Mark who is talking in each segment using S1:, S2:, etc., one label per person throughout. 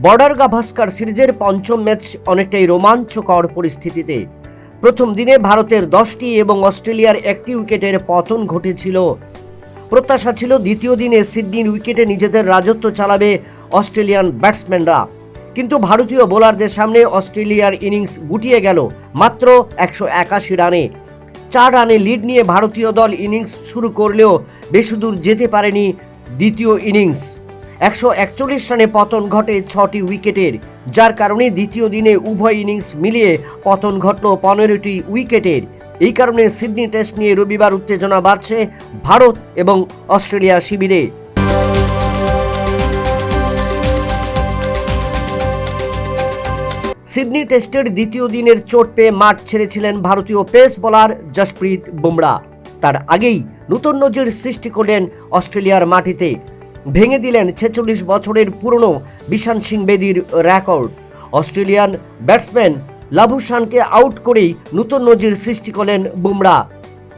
S1: Border Gavaskar সিরিজের পঞ্চম match অনেকটাই রোমাঞ্চকর পরিস্থিতিতে। প্রথম দিনে ভারতের 10টি এবং অস্ট্রেলিয়ার 1টি উইকেটের পতন ঘটেছিল। প্রত্যাশা ছিল দ্বিতীয় দিনে সিডনির উইকেটে নিজেদের রাজত্ব চালাবে অস্ট্রেলিয়ান ব্যাটসম্যানরা, কিন্তু ভারতীয় বোলারদের সামনে অস্ট্রেলিয়ার ইনিংস গুটিয়ে গেল মাত্র 181 রানে। 4 রানে লিড নিয়ে ভারতীয় দল ইনিংস শুরু করলেও বেশিদূর যেতে পারেনি দ্বিতীয় ইনিংস। 141 রানে পতন ঘটে 6টি উইকেটের, যার কারণে দ্বিতীয় দিনে উভয় ইনিংস মিলিয়ে পতন ঘটল 15টি উইকেটের। এই কারণে সিডনি টেস্ট নিয়ে রবিবার উত্তেজনা বাড়ছে ভারত এবং অস্ট্রেলিয়া শিবিরে। সিডনি টেস্টের দ্বিতীয় দিনের চোট পেয়ে মাঠ ছেড়েছিলেন ভারতীয় পেস বোলার জসপ্রীত বুমরা। তার আগেই নতুন নজির সৃষ্টি করলেন অস্ট্রেলিয়ার মাটিতে, ভেঙে দিলেন 46 বছরের পুরনো বিশান সিং বেদির রেকর্ড। অস্ট্রেলিয়ান ব্যাটসম্যান লাবুশানকে আউট করেই নতুন নজির সৃষ্টি করলেন বুমরা।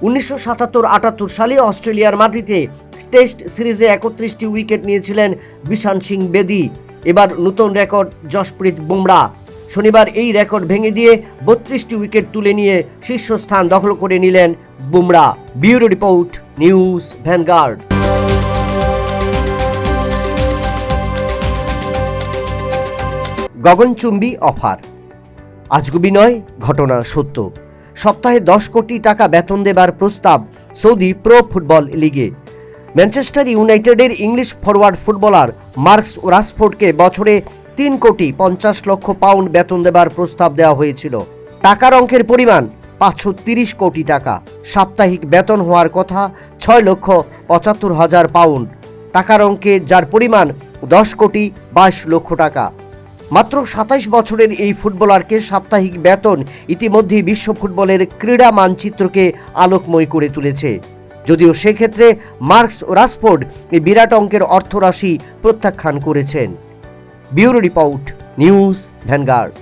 S1: 1977-78 সালে অস্ট্রেলিয়ার মাটিতে টেস্ট সিরিজে 31টি উইকেট নিয়েছিলেন বিশান সিং বেদি। এবার নতুন রেকর্ড জসপ্রীত বুমরা। শনিবার এই রেকর্ড ভেঙে দিয়ে 32টি উইকেট তুলে নিয়ে শীর্ষস্থান দখল করে নিলেন Bumrah. Bureau report, news Vanguard. গগনচুম্বী অফার, আজগুবি নয়, ঘটনা সত্য। সপ্তাহে 10 কোটি টাকা বেতন দেবার প্রস্তাব সৌদি প্রো ফুটবল লিগে। ম্যানচেস্টার ইউনাইটেডের ইংলিশ ফরওয়ার্ড ফুটবলার মার্কস রাশফোর্ডকে বছরে 3 কোটি 50 লক্ষ পাউন্ড বেতন দেবার প্রস্তাব দেওয়া হয়েছিল। টাকার অঙ্কের পরিমাণ 530 কোটি টাকা। সাপ্তাহিক বেতন হওয়ার কথা 6,75,000 পাউন্ড। টাকার অঙ্কে যার পরিমাণ 10 কোটি 22 লক্ষ টাকা। মাত্র 27 বছরের এই ফুটবলারকে সাপ্তাহিক বেতন ইতিমধ্যেই বিশ্ব ফুটবলের ক্রীড়া মানচিত্রকে আলোকময় করে তুলেছে। যদিও সেক্ষেত্রে মার্কস রাশফোর্ড এই বিরাট অঙ্কের অর্থরাশি প্রত্যাখ্যান করেছেন। Bureau report, news Vanguard.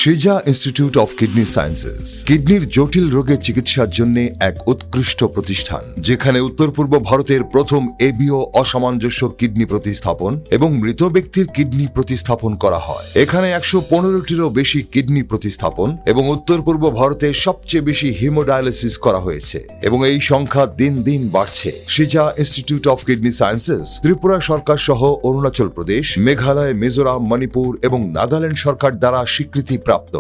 S2: Shija Institute of Kidney Sciences কিডনির জটিল রোগের চিকিৎসার জন্য এক উৎকৃষ্ট প্রতিষ্ঠান, যেখানে উত্তর পূর্ব ভারতের প্রথম এবিও অসামঞ্জস্য কিডনি প্রতিস্থাপন এবং মৃত ব্যক্তির কিডনি প্রতিস্থাপন করা হয়। এখানে 115টিরও বেশি কিডনি প্রতিস্থাপন এবং উত্তর পূর্ব ভারতে সবচেয়ে বেশি হিমোডায়ালিসিস করা হয়েছে এবং এই সংখ্যা দিন দিন বাড়ছে। Shija Institute of Kidney Sciences Tripura সরকার সহ অরুণাচল প্রদেশ, মেঘালয়, মিজোরাম, মণিপুর এবং নাগাল্যান্ড সরকার দ্বারা স্বীকৃতি প্রাপ্ত।